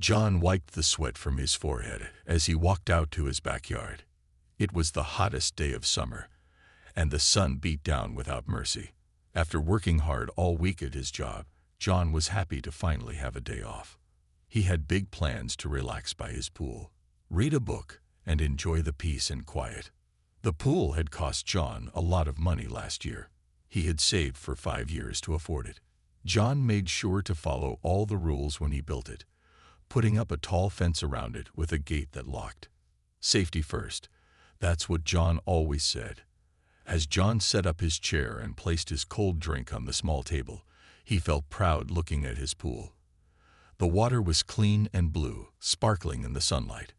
John wiped the sweat from his forehead as he walked out to his backyard. It was the hottest day of summer, and the sun beat down without mercy. After working hard all week at his job, John was happy to finally have a day off. He had big plans to relax by his pool, read a book, and enjoy the peace and quiet. The pool had cost John a lot of money last year. He had saved for 5 years to afford it. John made sure to follow all the rules when he built it, putting up a tall fence around it with a gate that locked. Safety first. That's what John always said. As John set up his chair and placed his cold drink on the small table, he felt proud looking at his pool. The water was clean and blue, sparkling in the sunlight.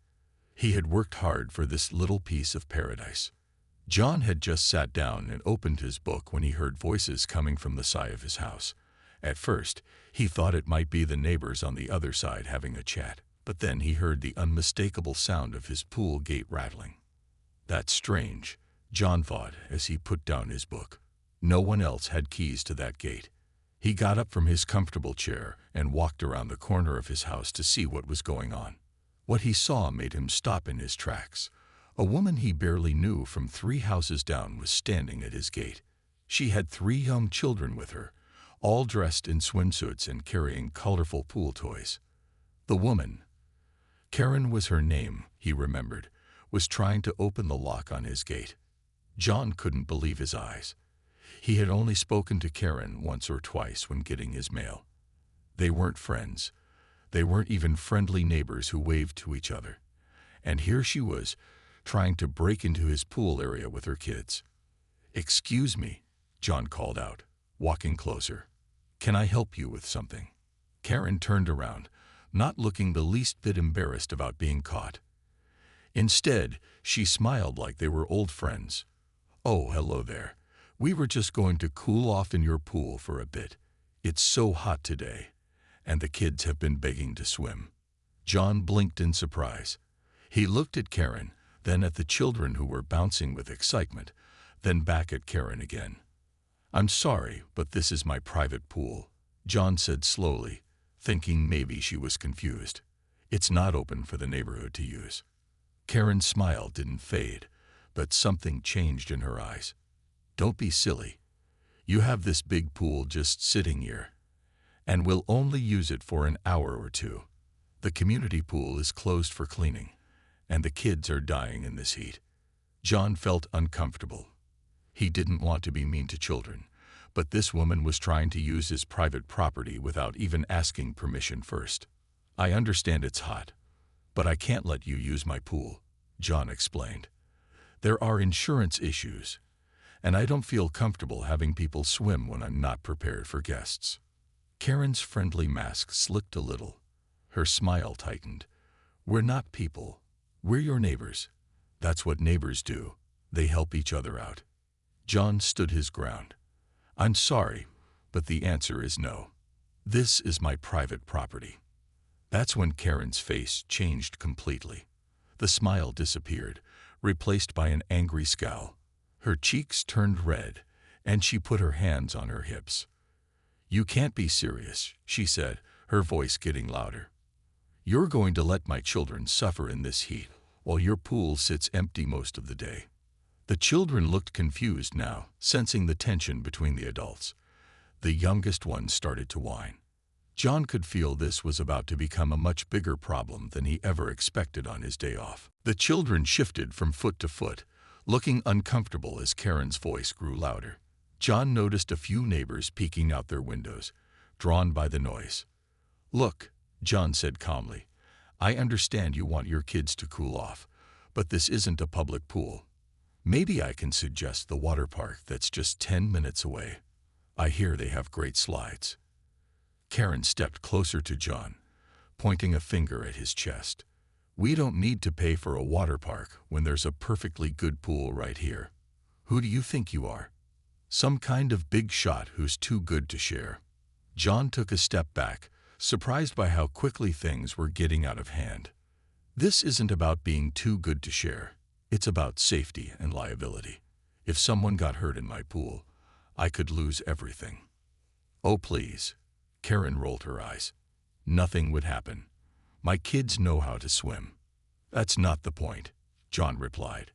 He had worked hard for this little piece of paradise. John had just sat down and opened his book when he heard voices coming from the side of his house. At first, he thought it might be the neighbors on the other side having a chat, but then he heard the unmistakable sound of his pool gate rattling. That's strange, John thought as he put down his book. No one else had keys to that gate. He got up from his comfortable chair and walked around the corner of his house to see what was going on. What he saw made him stop in his tracks. A woman he barely knew from 3 houses down was standing at his gate. She had 3 young children with her, all dressed in swimsuits and carrying colorful pool toys. The woman, Karen was her name, he remembered, was trying to open the lock on his gate. John couldn't believe his eyes. He had only spoken to Karen once or twice when getting his mail. They weren't friends. They weren't even friendly neighbors who waved to each other. And here she was, trying to break into his pool area with her kids. "Excuse me," John called out, walking closer. "Can I help you with something?" Karen turned around, not looking the least bit embarrassed about being caught. Instead, she smiled like they were old friends. "Oh, hello there. We were just going to cool off in your pool for a bit. It's so hot today, and the kids have been begging to swim." John blinked in surprise. He looked at Karen, then at the children who were bouncing with excitement, then back at Karen again. "I'm sorry, but this is my private pool," John said slowly, thinking maybe she was confused. "It's not open for the neighborhood to use." Karen's smile didn't fade, but something changed in her eyes. "Don't be silly. You have this big pool just sitting here, and we'll only use it for an hour or 2. The community pool is closed for cleaning, and the kids are dying in this heat." John felt uncomfortable. He didn't want to be mean to children, but this woman was trying to use his private property without even asking permission first. "I understand it's hot, but I can't let you use my pool," John explained. "There are insurance issues, and I don't feel comfortable having people swim when I'm not prepared for guests." Karen's friendly mask slipped a little. Her smile tightened. "We're not people. We're your neighbors. That's what neighbors do. They help each other out." John stood his ground. "I'm sorry, but the answer is no. This is my private property." That's when Karen's face changed completely. The smile disappeared, replaced by an angry scowl. Her cheeks turned red, and she put her hands on her hips. "You can't be serious," she said, her voice getting louder. "You're going to let my children suffer in this heat while your pool sits empty most of the day." The children looked confused now, sensing the tension between the adults. The youngest one started to whine. John could feel this was about to become a much bigger problem than he ever expected on his day off. The children shifted from foot to foot, looking uncomfortable as Karen's voice grew louder. John noticed a few neighbors peeking out their windows, drawn by the noise. "Look," John said calmly, "I understand you want your kids to cool off, but this isn't a public pool. Maybe I can suggest the water park that's just 10 minutes away. I hear they have great slides." Karen stepped closer to John, pointing a finger at his chest. "We don't need to pay for a water park when there's a perfectly good pool right here. Who do you think you are? Some kind of big shot who's too good to share?" John took a step back, surprised by how quickly things were getting out of hand. "This isn't about being too good to share. It's about safety and liability. If someone got hurt in my pool, I could lose everything." "Oh, please." Karen rolled her eyes. "Nothing would happen. My kids know how to swim. That's not the point, John replied.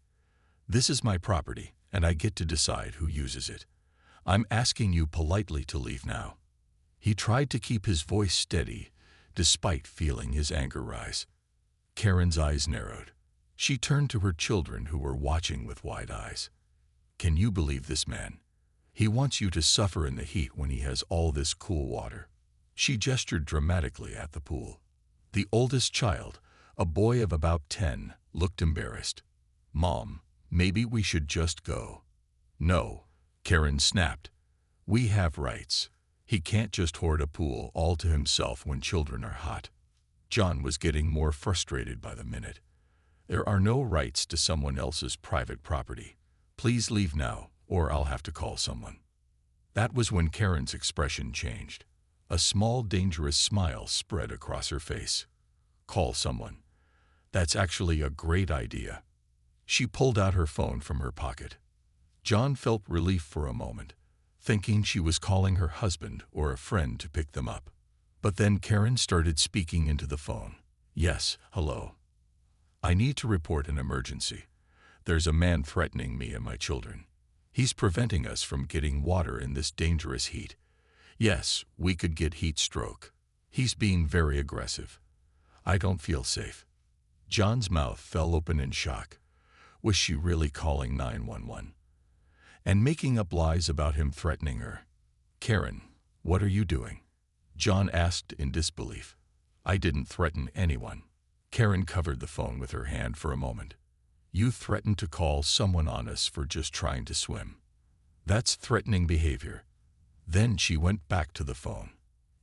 This is my property, and I get to decide who uses it. I'm asking you politely to leave now. He tried to keep his voice steady, despite feeling his anger rise. Karen's eyes narrowed. She turned to her children who were watching with wide eyes. Can you believe this man? He wants you to suffer in the heat when he has all this cool water. She gestured dramatically at the pool. The oldest child, a boy of about 10, looked embarrassed. Mom, maybe we should just go. No, Karen snapped. We have rights. He can't just hoard a pool all to himself when children are hot. John was getting more frustrated by the minute. There are no rights to someone else's private property. Please leave now, or I'll have to call someone. That was when Karen's expression changed. A small, dangerous smile spread across her face. Call someone. That's actually a great idea. She pulled out her phone from her pocket. John felt relief for a moment, thinking she was calling her husband or a friend to pick them up. But then Karen started speaking into the phone. Yes, hello. I need to report an emergency. There's a man threatening me and my children. He's preventing us from getting water in this dangerous heat. Yes, we could get heat stroke. He's being very aggressive. I don't feel safe. John's mouth fell open in shock. Was she really calling 911? And making up lies about him threatening her? Karen, what are you doing? John asked in disbelief. I didn't threaten anyone. Karen covered the phone with her hand for a moment. You threatened to call someone on us for just trying to swim. That's threatening behavior. Then she went back to the phone.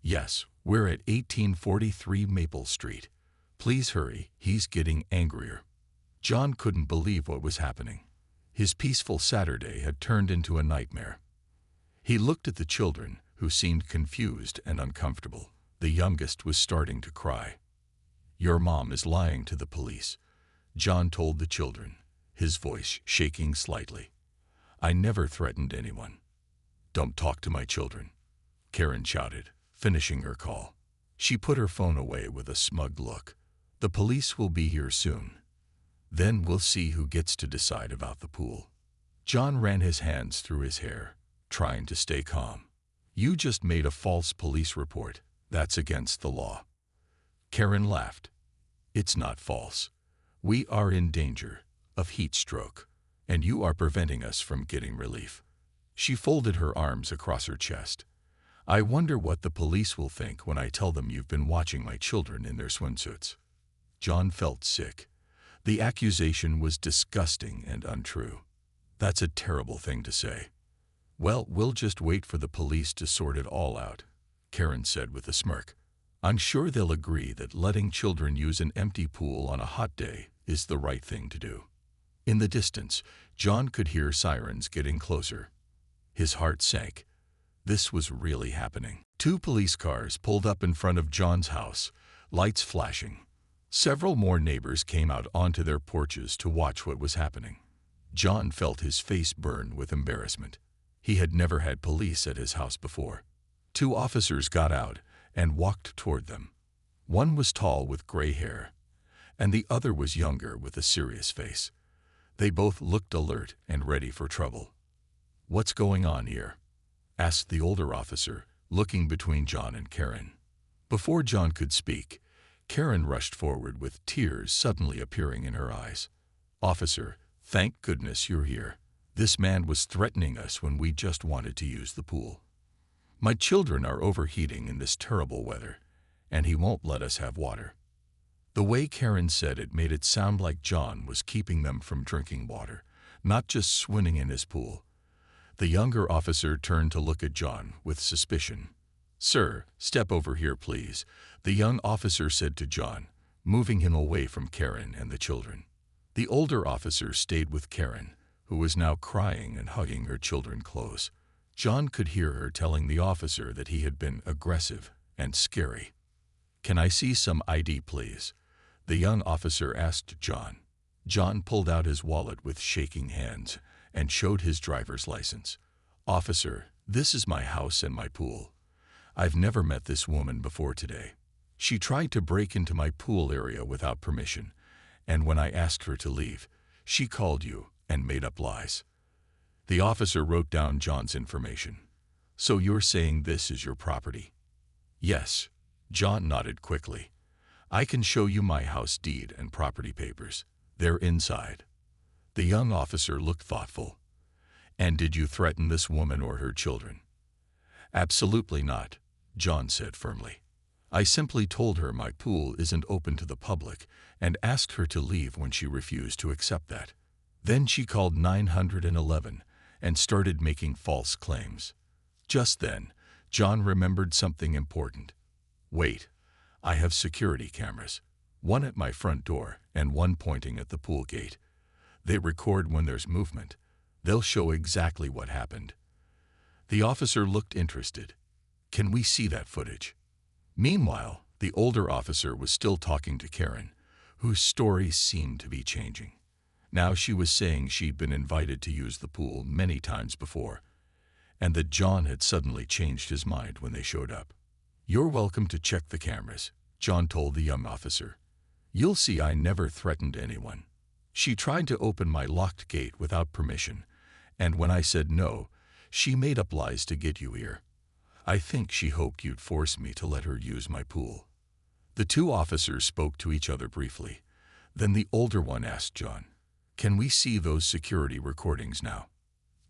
Yes, we're at 1843 Maple Street. Please hurry, he's getting angrier. John couldn't believe what was happening. His peaceful Saturday had turned into a nightmare. He looked at the children, who seemed confused and uncomfortable. The youngest was starting to cry. Your mom is lying to the police, John told the children, his voice shaking slightly. I never threatened anyone. Don't talk to my children, Karen shouted, finishing her call. She put her phone away with a smug look. The police will be here soon. Then we'll see who gets to decide about the pool. John ran his hands through his hair, trying to stay calm. You just made a false police report. That's against the law. Karen laughed. It's not false. We are in danger of heat stroke, and you are preventing us from getting relief. She folded her arms across her chest. I wonder what the police will think when I tell them you've been watching my children in their swimsuits. John felt sick. The accusation was disgusting and untrue. That's a terrible thing to say. Well, we'll just wait for the police to sort it all out, Karen said with a smirk. I'm sure they'll agree that letting children use an empty pool on a hot day is the right thing to do. In the distance, John could hear sirens getting closer. His heart sank. This was really happening. 2 police cars pulled up in front of John's house, lights flashing. Several more neighbors came out onto their porches to watch what was happening. John felt his face burn with embarrassment. He had never had police at his house before. 2 officers got out and walked toward them. One was tall with gray hair, and the other was younger with a serious face. They both looked alert and ready for trouble. What's going on here? Asked the older officer, looking between John and Karen. Before John could speak, Karen rushed forward with tears suddenly appearing in her eyes. Officer, thank goodness you're here. This man was threatening us when we just wanted to use the pool. My children are overheating in this terrible weather, and he won't let us have water. The way Karen said it made it sound like John was keeping them from drinking water, not just swimming in his pool. The younger officer turned to look at John with suspicion. Sir, step over here, please, the young officer said to John, moving him away from Karen and the children. The older officer stayed with Karen, who was now crying and hugging her children close. John could hear her telling the officer that he had been aggressive and scary. Can I see some ID, please? The young officer asked John. John pulled out his wallet with shaking hands and showed his driver's license. Officer, this is my house and my pool. I've never met this woman before today. She tried to break into my pool area without permission, and when I asked her to leave, she called you and made up lies." The officer wrote down John's information. "So you're saying this is your property?" "Yes." John nodded quickly. "I can show you my house deed and property papers. They're inside." The young officer looked thoughtful. "And did you threaten this woman or her children?" "Absolutely not," John said firmly. "I simply told her my pool isn't open to the public and asked her to leave when she refused to accept that. Then she called 911 and started making false claims." Just then, John remembered something important. "Wait, I have security cameras, one at my front door and one pointing at the pool gate. They record when there's movement. They'll show exactly what happened." The officer looked interested. "Can we see that footage?" Meanwhile, the older officer was still talking to Karen, whose story seemed to be changing. Now she was saying she'd been invited to use the pool many times before, and that John had suddenly changed his mind when they showed up. "You're welcome to check the cameras," John told the young officer. "You'll see I never threatened anyone. She tried to open my locked gate without permission, and when I said no, she made up lies to get you here. I think she hoped you'd force me to let her use my pool." The two officers spoke to each other briefly. Then the older one asked John, "Can we see those security recordings now?"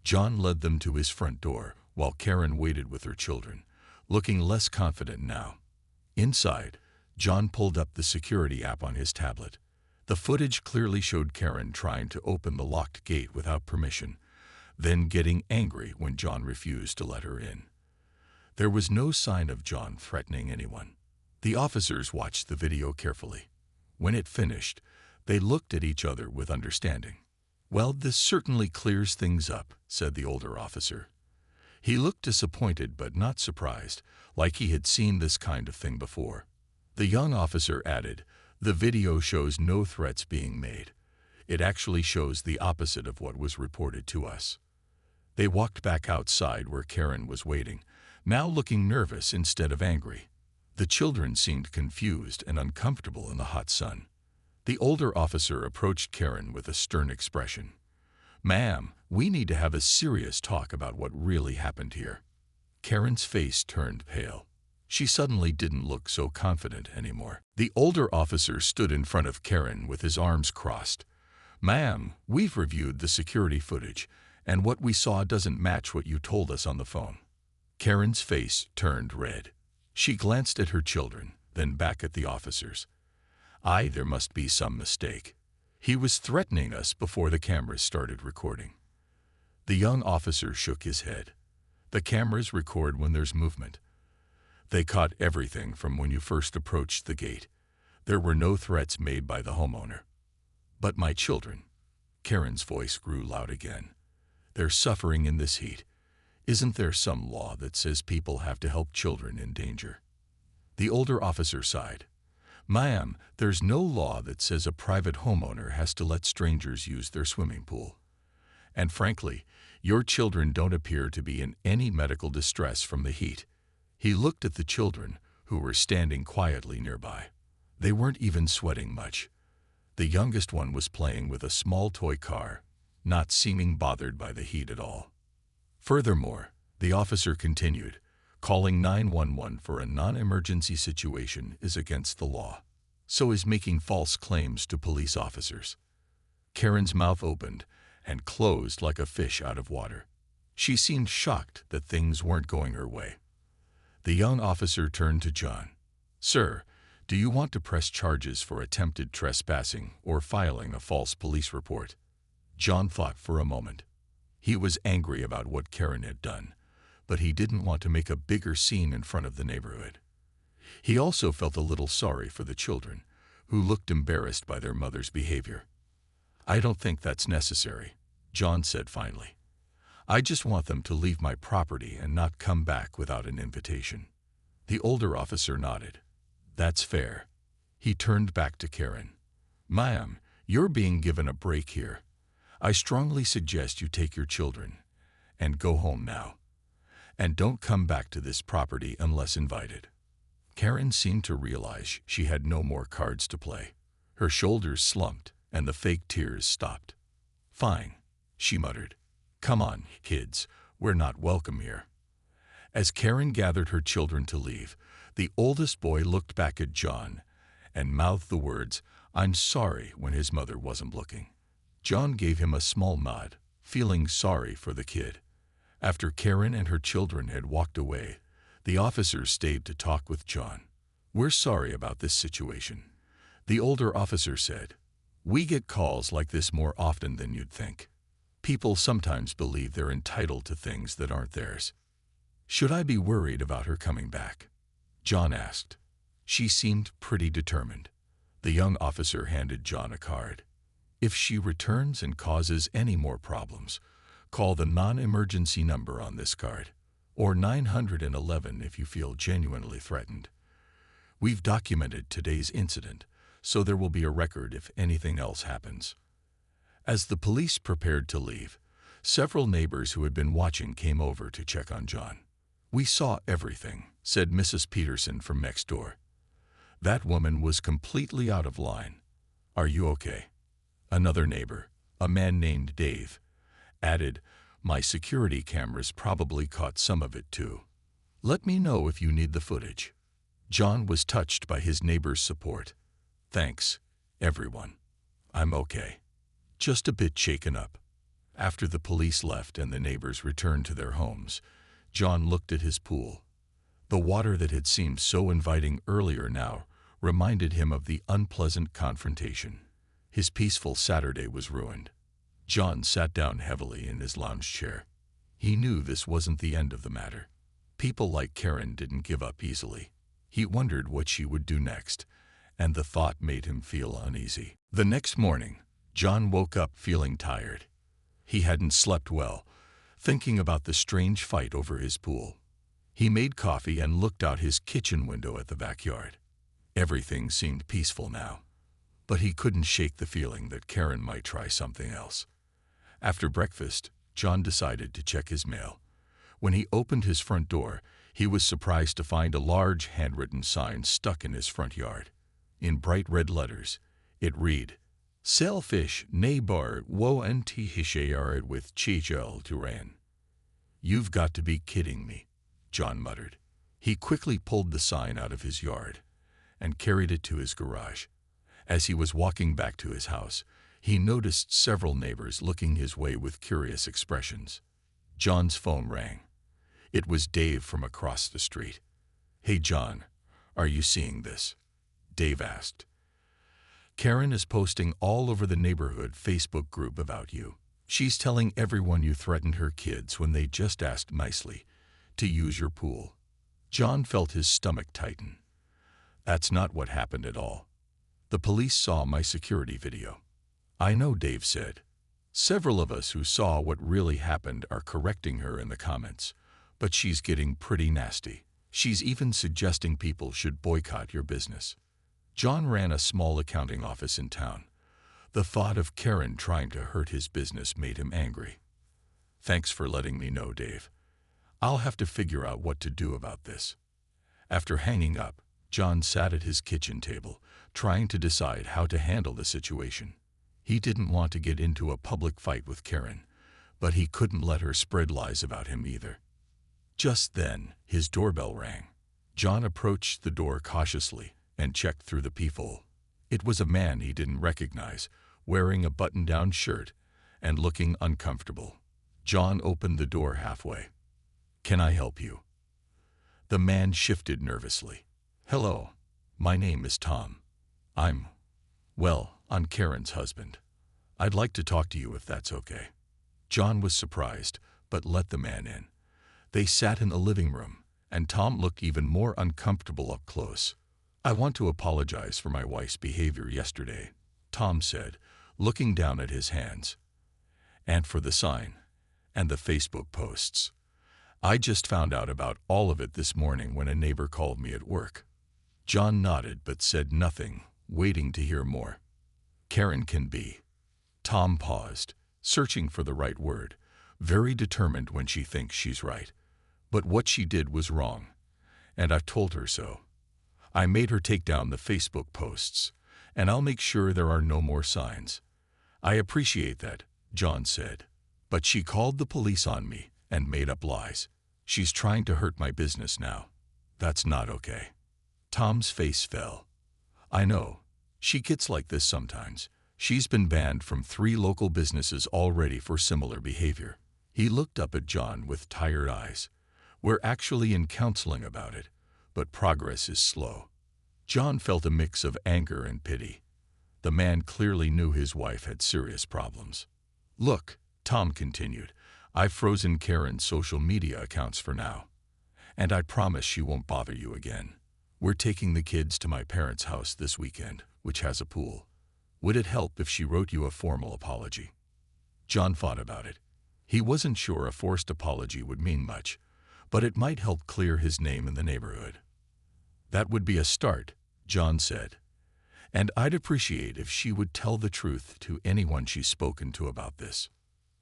John led them to his front door, while Karen waited with her children, looking less confident now. Inside, John pulled up the security app on his tablet. The footage clearly showed Karen trying to open the locked gate without permission, then getting angry when John refused to let her in. There was no sign of John threatening anyone. The officers watched the video carefully. When it finished, they looked at each other with understanding. "Well, this certainly clears things up," said the older officer. He looked disappointed but not surprised, like he had seen this kind of thing before. The young officer added, "The video shows no threats being made. It actually shows the opposite of what was reported to us." They walked back outside where Karen was waiting, now looking nervous instead of angry. The children seemed confused and uncomfortable in the hot sun. The older officer approached Karen with a stern expression. "Ma'am, we need to have a serious talk about what really happened here." Karen's face turned pale. She suddenly didn't look so confident anymore. The older officer stood in front of Karen with his arms crossed. "Ma'am, we've reviewed the security footage, and what we saw doesn't match what you told us on the phone." Karen's face turned red. She glanced at her children, then back at the officers. There must be some mistake. He was threatening us before the cameras started recording." The young officer shook his head. "The cameras record when there's movement. They caught everything from when you first approached the gate. There were no threats made by the homeowner." "But my children," Karen's voice grew loud again. "They're suffering in this heat. Isn't there some law that says people have to help children in danger?" The older officer sighed. "Ma'am, there's no law that says a private homeowner has to let strangers use their swimming pool. And frankly, your children don't appear to be in any medical distress from the heat." He looked at the children, who were standing quietly nearby. They weren't even sweating much. The youngest one was playing with a small toy car, not seeming bothered by the heat at all. Furthermore, the officer continued, "Calling 911 for a non-emergency situation is against the law. So is making false claims to police officers." Karen's mouth opened and closed like a fish out of water. She seemed shocked that things weren't going her way. The young officer turned to John. "Sir, do you want to press charges for attempted trespassing or filing a false police report?" John thought for a moment. He was angry about what Karen had done, but he didn't want to make a bigger scene in front of the neighborhood. He also felt a little sorry for the children, who looked embarrassed by their mother's behavior. "I don't think that's necessary," John said finally. "I just want them to leave my property and not come back without an invitation." The older officer nodded. "That's fair." He turned back to Karen. "Ma'am, you're being given a break here. I strongly suggest you take your children and go home now. And don't come back to this property unless invited." Karen seemed to realize she had no more cards to play. Her shoulders slumped, and the fake tears stopped. "Fine," she muttered. "Come on, kids, we're not welcome here." As Karen gathered her children to leave, the oldest boy looked back at John and mouthed the words, "I'm sorry," when his mother wasn't looking. John gave him a small nod, feeling sorry for the kid. After Karen and her children had walked away, the officers stayed to talk with John. "We're sorry about this situation," the older officer said. "We get calls like this more often than you'd think. People sometimes believe they're entitled to things that aren't theirs." "Should I be worried about her coming back?" John asked. She seemed pretty determined. The young officer handed John a card. "If she returns and causes any more problems, call the non-emergency number on this card, or 911 if you feel genuinely threatened. We've documented today's incident, so there will be a record if anything else happens." As the police prepared to leave, several neighbors who had been watching came over to check on John. "We saw everything," said Mrs. Peterson from next door. "That woman was completely out of line. Are you okay?" Another neighbor, a man named Dave, added, "My security cameras probably caught some of it too. Let me know if you need the footage." John was touched by his neighbor's support. "Thanks, everyone. I'm okay. Just a bit shaken up." After the police left and the neighbors returned to their homes, John looked at his pool. The water that had seemed so inviting earlier now reminded him of the unpleasant confrontation. His peaceful Saturday was ruined. John sat down heavily in his lounge chair. He knew this wasn't the end of the matter. People like Karen didn't give up easily. He wondered what she would do next, and the thought made him feel uneasy. The next morning, John woke up feeling tired. He hadn't slept well, thinking about the strange fight over his pool. He made coffee and looked out his kitchen window at the backyard. Everything seemed peaceful now, but he couldn't shake the feeling that Karen might try something else. After breakfast, John decided to check his mail. When he opened his front door, he was surprised to find a large handwritten sign stuck in his front yard. In bright red letters, it read, "Selfish neighbor wo anti-hishayared with chichel turan." "You've got to be kidding me," John muttered. He quickly pulled the sign out of his yard and carried it to his garage. As he was walking back to his house, he noticed several neighbors looking his way with curious expressions. John's phone rang. It was Dave from across the street. "Hey John, are you seeing this?" Dave asked. "Karen is posting all over the neighborhood Facebook group about you. She's telling everyone you threatened her kids when they just asked nicely to use your pool." John felt his stomach tighten. "That's not what happened at all. The police saw my security video." "I know," Dave said. "Several of us who saw what really happened are correcting her in the comments, but she's getting pretty nasty. She's even suggesting people should boycott your business." John ran a small accounting office in town. The thought of Karen trying to hurt his business made him angry. "Thanks for letting me know, Dave. I'll have to figure out what to do about this." After hanging up, John sat at his kitchen table, trying to decide how to handle the situation. He didn't want to get into a public fight with Karen, but he couldn't let her spread lies about him either. Just then, his doorbell rang. John approached the door cautiously and checked through the peephole. It was a man he didn't recognize, wearing a button-down shirt and looking uncomfortable. John opened the door halfway. "Can I help you?" The man shifted nervously. "Hello, my name is Tom. I'm Karen's husband. I'd like to talk to you if that's okay." John was surprised, but let the man in. They sat in the living room, and Tom looked even more uncomfortable up close. "I want to apologize for my wife's behavior yesterday," Tom said, looking down at his hands. "And for the sign, and the Facebook posts. I just found out about all of it this morning when a neighbor called me at work." John nodded but said nothing, waiting to hear more. "Karen can be." Tom paused, searching for the right word, very determined when she thinks she's right. "But what she did was wrong, and I've told her so. I made her take down the Facebook posts, and I'll make sure there are no more signs. I appreciate that, John said. But she called the police on me and made up lies. She's trying to hurt my business now. That's not okay. Tom's face fell. I know. She gets like this sometimes. She's been banned from 3 local businesses already for similar behavior. He looked up at John with tired eyes. We're actually in counseling about it, but progress is slow. John felt a mix of anger and pity. The man clearly knew his wife had serious problems. Look, Tom continued, I've frozen Karen's social media accounts for now, and I promise she won't bother you again. We're taking the kids to my parents' house this weekend, which has a pool. Would it help if she wrote you a formal apology? John thought about it. He wasn't sure a forced apology would mean much, but it might help clear his name in the neighborhood. That would be a start, John said. And I'd appreciate if she would tell the truth to anyone she's spoken to about this.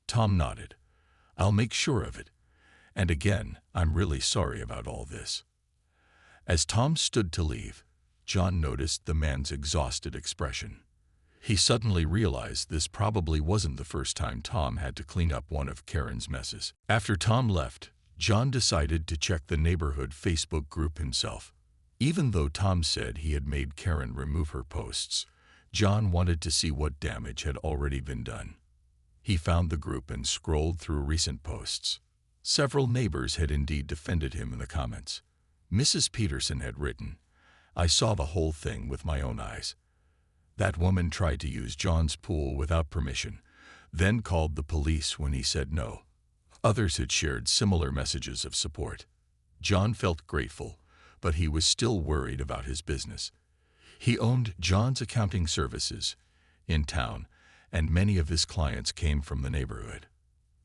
Tom nodded. I'll make sure of it. And again, I'm really sorry about all this. As Tom stood to leave, John noticed the man's exhausted expression. He suddenly realized this probably wasn't the first time Tom had to clean up one of Karen's messes. After Tom left, John decided to check the neighborhood Facebook group himself. Even though Tom said he had made Karen remove her posts, John wanted to see what damage had already been done. He found the group and scrolled through recent posts. Several neighbors had indeed defended him in the comments. Mrs. Peterson had written, I saw the whole thing with my own eyes. That woman tried to use John's pool without permission, then called the police when he said no. Others had shared similar messages of support. John felt grateful, but he was still worried about his business. He owned John's accounting services in town, and many of his clients came from the neighborhood.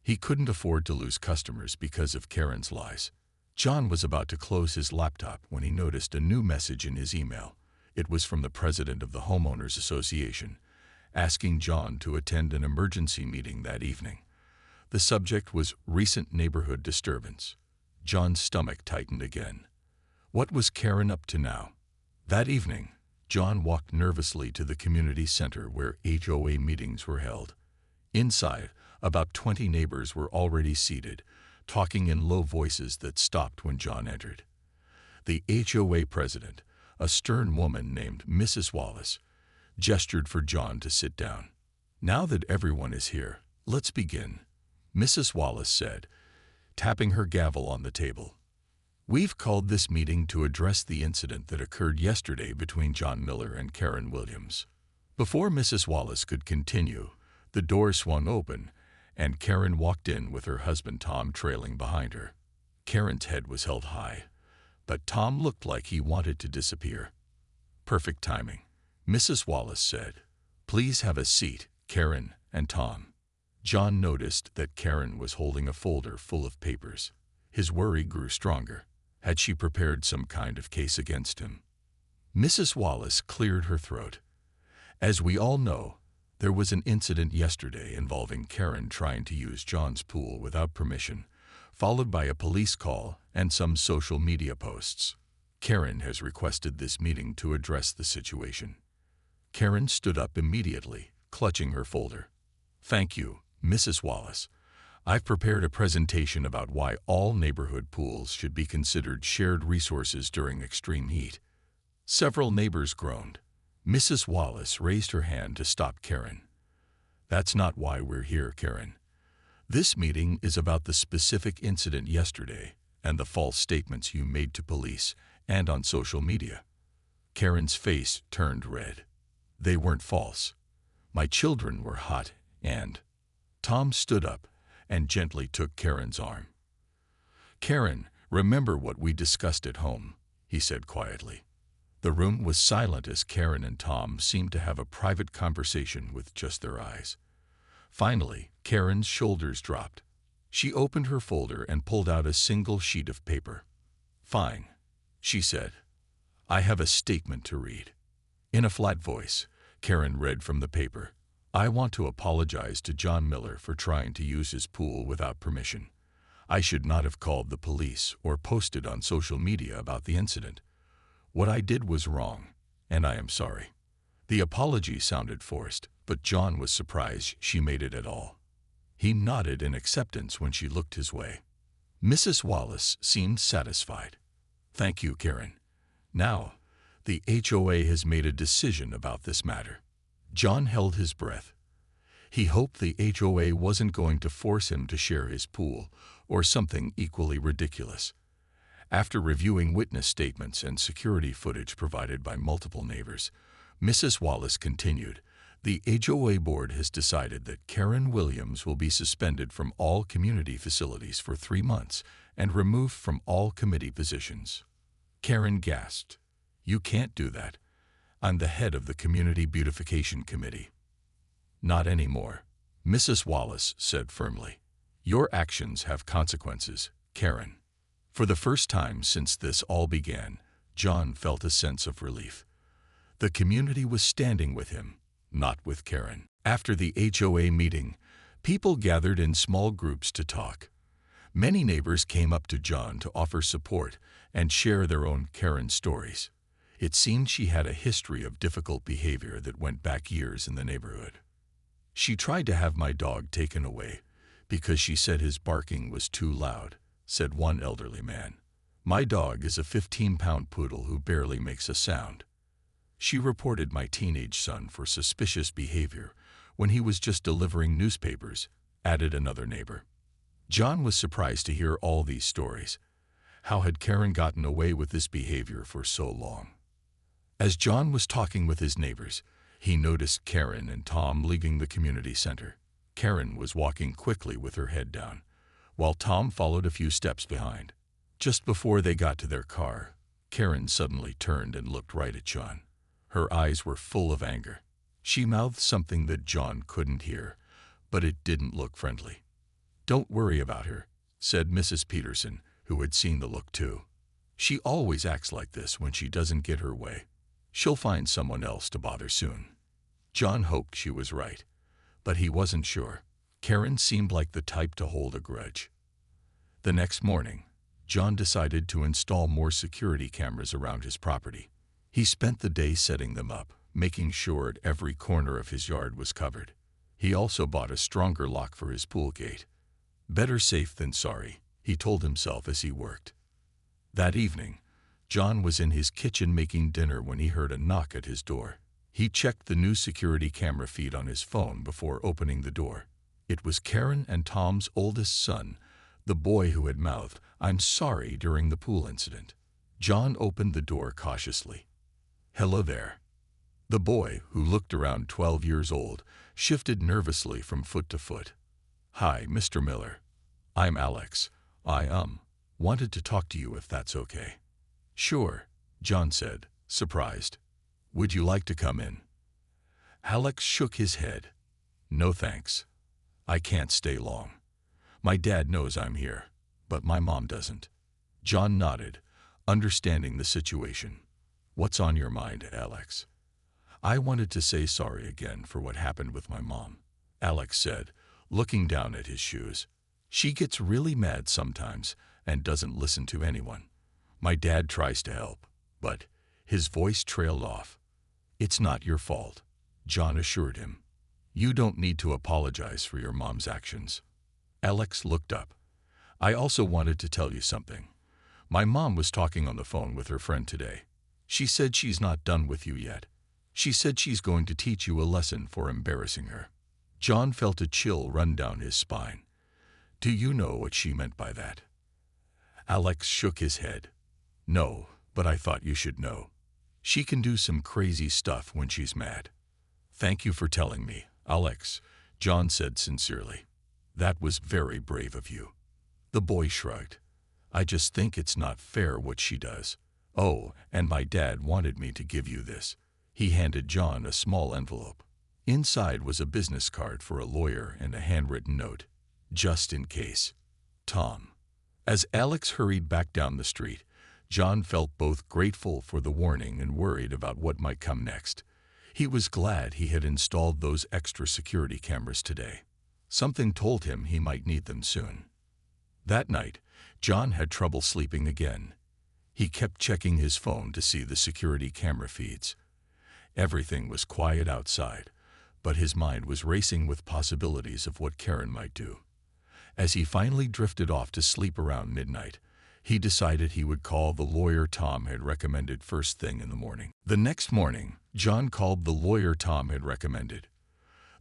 He couldn't afford to lose customers because of Karen's lies. John was about to close his laptop when he noticed a new message in his email. It was from the president of the Homeowners Association, asking John to attend an emergency meeting that evening. The subject was recent neighborhood disturbance. John's stomach tightened again. What was Karen up to now? That evening, John walked nervously to the community center where HOA meetings were held. Inside, about 20 neighbors were already seated, talking in low voices that stopped when John entered. The HOA president, a stern woman named Mrs. Wallace, gestured for John to sit down. Now that everyone is here, let's begin, Mrs. Wallace said, tapping her gavel on the table. We've called this meeting to address the incident that occurred yesterday between John Miller and Karen Williams. Before Mrs. Wallace could continue, the door swung open, and Karen walked in with her husband Tom trailing behind her. Karen's head was held high, but Tom looked like he wanted to disappear. Perfect timing, Mrs. Wallace said. Please have a seat, Karen and Tom. John noticed that Karen was holding a folder full of papers. His worry grew stronger. Had she prepared some kind of case against him? Mrs. Wallace cleared her throat. As we all know, there was an incident yesterday involving Karen trying to use John's pool without permission, followed by a police call and some social media posts. Karen has requested this meeting to address the situation. Karen stood up immediately, clutching her folder. Thank you, Mrs. Wallace. I've prepared a presentation about why all neighborhood pools should be considered shared resources during extreme heat. Several neighbors groaned. Mrs. Wallace raised her hand to stop Karen. That's not why we're here, Karen. This meeting is about the specific incident yesterday and the false statements you made to police and on social media. Karen's face turned red. They weren't false. My children were hot and... Tom stood up and gently took Karen's arm. Karen, remember what we discussed at home, he said quietly. The room was silent as Karen and Tom seemed to have a private conversation with just their eyes. Finally, Karen's shoulders dropped. She opened her folder and pulled out a single sheet of paper. Fine, she said. I have a statement to read. In a flat voice, Karen read from the paper. I want to apologize to John Miller for trying to use his pool without permission. I should not have called the police or posted on social media about the incident. What I did was wrong, and I am sorry." The apology sounded forced, but John was surprised she made it at all. He nodded in acceptance when she looked his way. Mrs. Wallace seemed satisfied. "Thank you, Karen. Now, the HOA has made a decision about this matter." John held his breath. He hoped the HOA wasn't going to force him to share his pool, or something equally ridiculous. After reviewing witness statements and security footage provided by multiple neighbors, Mrs. Wallace continued, "The HOA board has decided that Karen Williams will be suspended from all community facilities for 3 months and removed from all committee positions." Karen gasped. "You can't do that. I'm the head of the Community Beautification Committee." "Not anymore," Mrs. Wallace said firmly. "Your actions have consequences, Karen." For the first time since this all began, John felt a sense of relief. The community was standing with him, not with Karen. After the HOA meeting, people gathered in small groups to talk. Many neighbors came up to John to offer support and share their own Karen stories. It seemed she had a history of difficult behavior that went back years in the neighborhood. "She tried to have my dog taken away because she said his barking was too loud," said one elderly man. "My dog is a 15-pound poodle who barely makes a sound. She reported my teenage son for suspicious behavior when he was just delivering newspapers," added another neighbor. John was surprised to hear all these stories. How had Karen gotten away with this behavior for so long? As John was talking with his neighbors, he noticed Karen and Tom leaving the community center. Karen was walking quickly with her head down, while Tom followed a few steps behind. Just before they got to their car, Karen suddenly turned and looked right at John. Her eyes were full of anger. She mouthed something that John couldn't hear, but it didn't look friendly. "Don't worry about her," said Mrs. Peterson, who had seen the look too. "She always acts like this when she doesn't get her way. She'll find someone else to bother soon." John hoped she was right, but he wasn't sure. Karen seemed like the type to hold a grudge. The next morning, John decided to install more security cameras around his property. He spent the day setting them up, making sure every corner of his yard was covered. He also bought a stronger lock for his pool gate. "Better safe than sorry," he told himself as he worked. That evening, John was in his kitchen making dinner when he heard a knock at his door. He checked the new security camera feed on his phone before opening the door. It was Karen and Tom's oldest son, the boy who had mouthed, "I'm sorry," during the pool incident. John opened the door cautiously. "Hello there." The boy, who looked around 12 years old, shifted nervously from foot to foot. "Hi, Mr. Miller. I'm Alex. I wanted to talk to you if that's okay." "Sure," John said, surprised. "Would you like to come in?" Alex shook his head. "No thanks. I can't stay long. My dad knows I'm here, but my mom doesn't." John nodded, understanding the situation. "What's on your mind, Alex?" "I wanted to say sorry again for what happened with my mom," Alex said, looking down at his shoes. "She gets really mad sometimes and doesn't listen to anyone. My dad tries to help, but..." His voice trailed off. "It's not your fault," John assured him. "You don't need to apologize for your mom's actions." Alex looked up. "I also wanted to tell you something. My mom was talking on the phone with her friend today. She said she's not done with you yet. She said she's going to teach you a lesson for embarrassing her." John felt a chill run down his spine. "Do you know what she meant by that?" Alex shook his head. "No, but I thought you should know. She can do some crazy stuff when she's mad." "Thank you for telling me, Alex," John said sincerely. "That was very brave of you." The boy shrugged. "I just think it's not fair what she does. Oh, and my dad wanted me to give you this." He handed John a small envelope. Inside was a business card for a lawyer and a handwritten note. "Just in case. Tom." As Alex hurried back down the street, John felt both grateful for the warning and worried about what might come next. He was glad he had installed those extra security cameras today. Something told him he might need them soon. That night, John had trouble sleeping again. He kept checking his phone to see the security camera feeds. Everything was quiet outside, but his mind was racing with possibilities of what Karen might do. As he finally drifted off to sleep around midnight, he decided he would call the lawyer Tom had recommended first thing in the morning. The next morning, John called the lawyer Tom had recommended.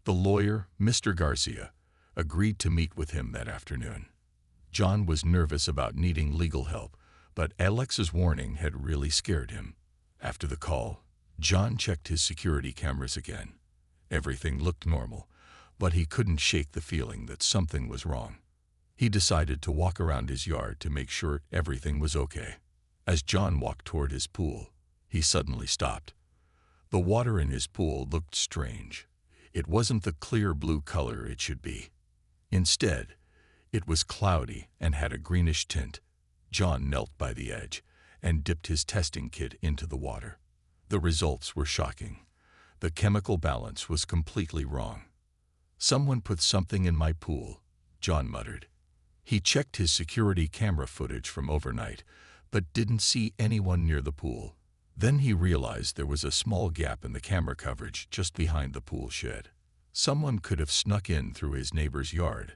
The lawyer, Mr. Garcia, agreed to meet with him that afternoon. John was nervous about needing legal help, but Alex's warning had really scared him. After the call, John checked his security cameras again. Everything looked normal, but he couldn't shake the feeling that something was wrong. He decided to walk around his yard to make sure everything was okay. As John walked toward his pool, he suddenly stopped. The water in his pool looked strange. It wasn't the clear blue color it should be. Instead, it was cloudy and had a greenish tint. John knelt by the edge and dipped his testing kit into the water. The results were shocking. The chemical balance was completely wrong. "Someone put something in my pool," John muttered. He checked his security camera footage from overnight, but didn't see anyone near the pool. Then he realized there was a small gap in the camera coverage just behind the pool shed. Someone could have snuck in through his neighbor's yard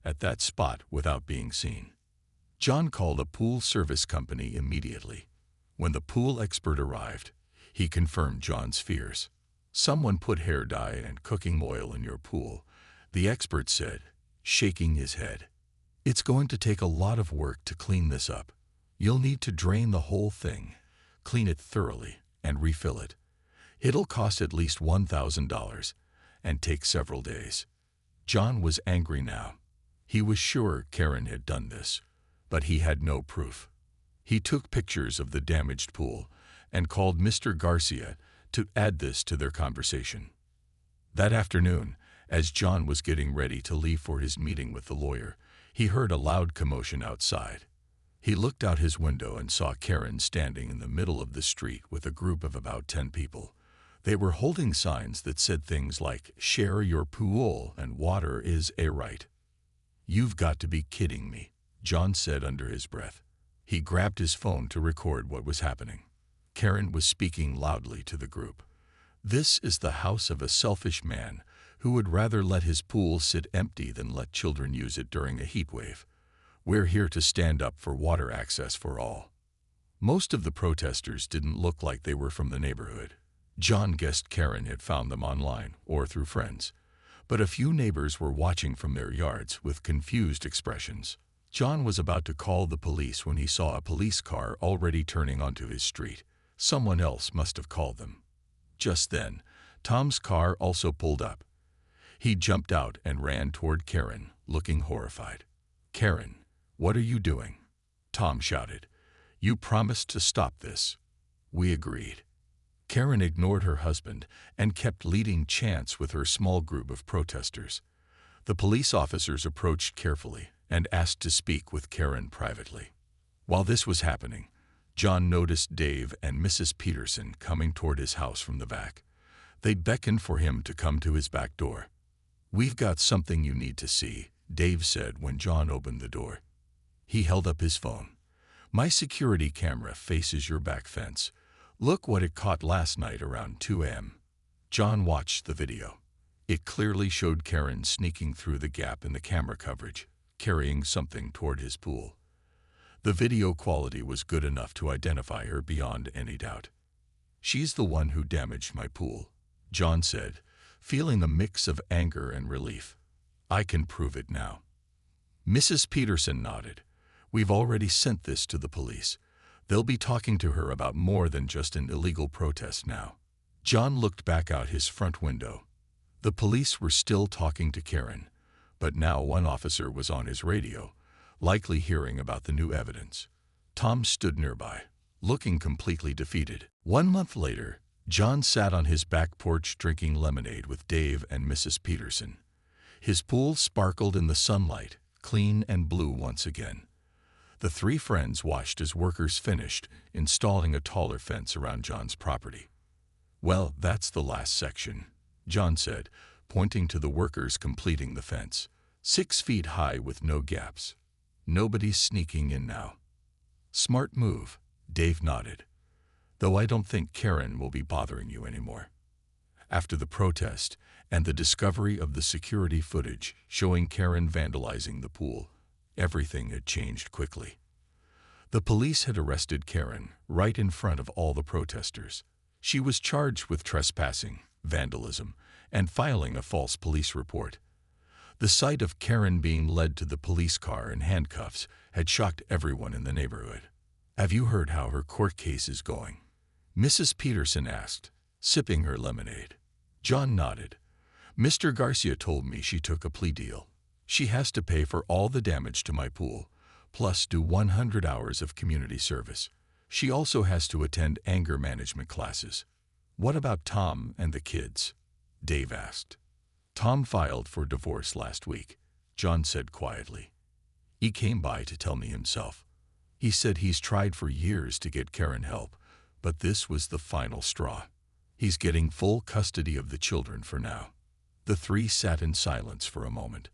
at that spot without being seen. John called a pool service company immediately. When the pool expert arrived, he confirmed John's fears. "Someone put hair dye and cooking oil in your pool," the expert said, shaking his head. "It's going to take a lot of work to clean this up. You'll need to drain the whole thing, clean it thoroughly, and refill it. It'll cost at least $1,000 and take several days." John was angry now. He was sure Karen had done this, but he had no proof. He took pictures of the damaged pool and called Mr. Garcia to add this to their conversation. That afternoon, as John was getting ready to leave for his meeting with the lawyer, he heard a loud commotion outside. He looked out his window and saw Karen standing in the middle of the street with a group of about 10 people. They were holding signs that said things like, "Share your pool and water is a right." "You've got to be kidding me," John said under his breath. He grabbed his phone to record what was happening. Karen was speaking loudly to the group. "This is the house of a selfish man who would rather let his pool sit empty than let children use it during a heat wave. We're here to stand up for water access for all." Most of the protesters didn't look like they were from the neighborhood. John guessed Karen had found them online or through friends. But a few neighbors were watching from their yards with confused expressions. John was about to call the police when he saw a police car already turning onto his street. Someone else must have called them. Just then, Tom's car also pulled up. He jumped out and ran toward Karen, looking horrified. "Karen, what are you doing?" Tom shouted. "You promised to stop this." "We agreed." Karen ignored her husband and kept leading chants with her small group of protesters. The police officers approached carefully and asked to speak with Karen privately. While this was happening, John noticed Dave and Mrs. Peterson coming toward his house from the back. They beckoned for him to come to his back door. "We've got something you need to see," Dave said when John opened the door. He held up his phone. "My security camera faces your back fence. Look what it caught last night around 2 a.m. John watched the video. It clearly showed Karen sneaking through the gap in the camera coverage, carrying something toward his pool. The video quality was good enough to identify her beyond any doubt. "She's the one who damaged my pool," John said, feeling a mix of anger and relief. "I can prove it now." Mrs. Peterson nodded. "We've already sent this to the police. They'll be talking to her about more than just an illegal protest now." John looked back out his front window. The police were still talking to Karen, but now one officer was on his radio, likely hearing about the new evidence. Tom stood nearby, looking completely defeated. 1 month later, John sat on his back porch drinking lemonade with Dave and Mrs. Peterson. His pool sparkled in the sunlight, clean and blue once again. The 3 friends watched as workers finished installing a taller fence around John's property. "Well, that's the last section," John said, pointing to the workers completing the fence. 6 feet high with no gaps. Nobody's sneaking in now." "Smart move," Dave nodded. Though I don't think Karen will be bothering you anymore. After the protest and the discovery of the security footage showing Karen vandalizing the pool, everything had changed quickly. The police had arrested Karen right in front of all the protesters. She was charged with trespassing, vandalism, and filing a false police report. The sight of Karen being led to the police car in handcuffs had shocked everyone in the neighborhood. "Have you heard how her court case is going?" Mrs. Peterson asked, sipping her lemonade. John nodded. "Mr. Garcia told me she took a plea deal. She has to pay for all the damage to my pool, plus do 100 hours of community service. She also has to attend anger management classes." "What about Tom and the kids?" Dave asked. "Tom filed for divorce last week," John said quietly. "He came by to tell me himself. He said he's tried for years to get Karen help, but this was the final straw. He's getting full custody of the children for now." The three sat in silence for a moment,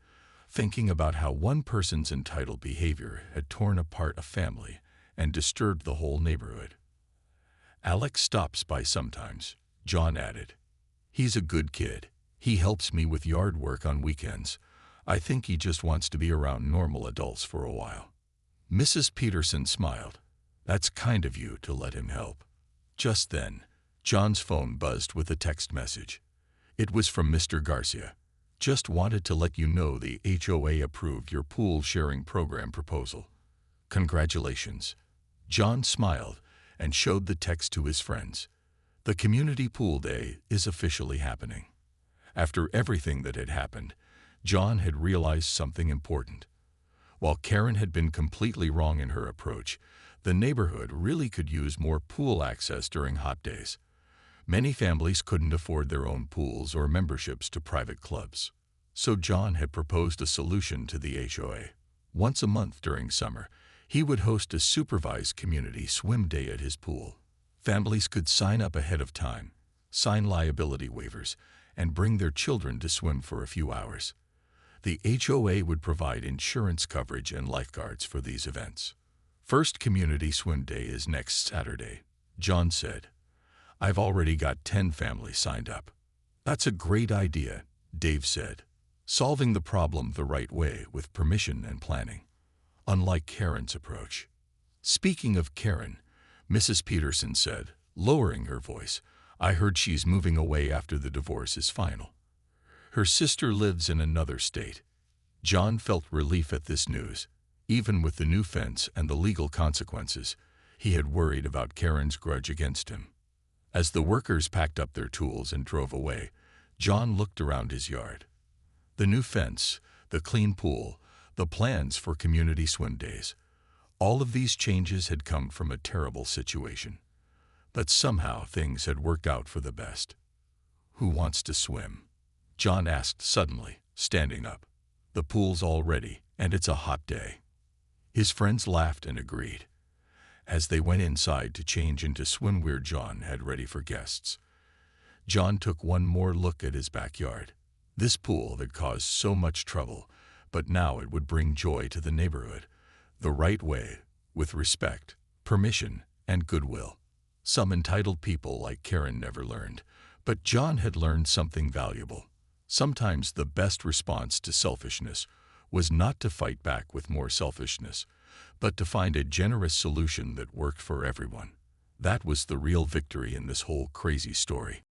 thinking about how one person's entitled behavior had torn apart a family and disturbed the whole neighborhood. "Alex stops by sometimes," John added. "He's a good kid. He helps me with yard work on weekends. I think he just wants to be around normal adults for a while." Mrs. Peterson smiled. "That's kind of you to let him help." Just then, John's phone buzzed with a text message. It was from Mr. Garcia. "Just wanted to let you know the HOA approved your pool sharing program proposal. Congratulations." John smiled and showed the text to his friends. The community pool day is officially happening. After everything that had happened, John had realized something important. While Karen had been completely wrong in her approach, the neighborhood really could use more pool access during hot days. Many families couldn't afford their own pools or memberships to private clubs. So John had proposed a solution to the HOA. Once a month during summer, he would host a supervised community swim day at his pool. Families could sign up ahead of time, sign liability waivers, and bring their children to swim for a few hours. The HOA would provide insurance coverage and lifeguards for these events. "First community swim day is next Saturday," John said. "I've already got 10 families signed up." "That's a great idea," Dave said. "Solving the problem the right way with permission and planning. Unlike Karen's approach." "Speaking of Karen," Mrs. Peterson said, lowering her voice, "I heard she's moving away after the divorce is final. Her sister lives in another state." John felt relief at this news. Even with the new fence and the legal consequences, he had worried about Karen's grudge against him. As the workers packed up their tools and drove away, John looked around his yard. The new fence, the clean pool, the plans for community swim days. All of these changes had come from a terrible situation. But somehow things had worked out for the best. "Who wants to swim?" John asked suddenly, standing up. "The pool's all ready, and it's a hot day." His friends laughed and agreed. As they went inside to change into swimwear John had ready for guests, John took one more look at his backyard. This pool had caused so much trouble, but now it would bring joy to the neighborhood, the right way, with respect, permission, and goodwill. Some entitled people like Karen never learned, but John had learned something valuable. Sometimes the best response to selfishness was not to fight back with more selfishness, but to find a generous solution that worked for everyone. That was the real victory in this whole crazy story.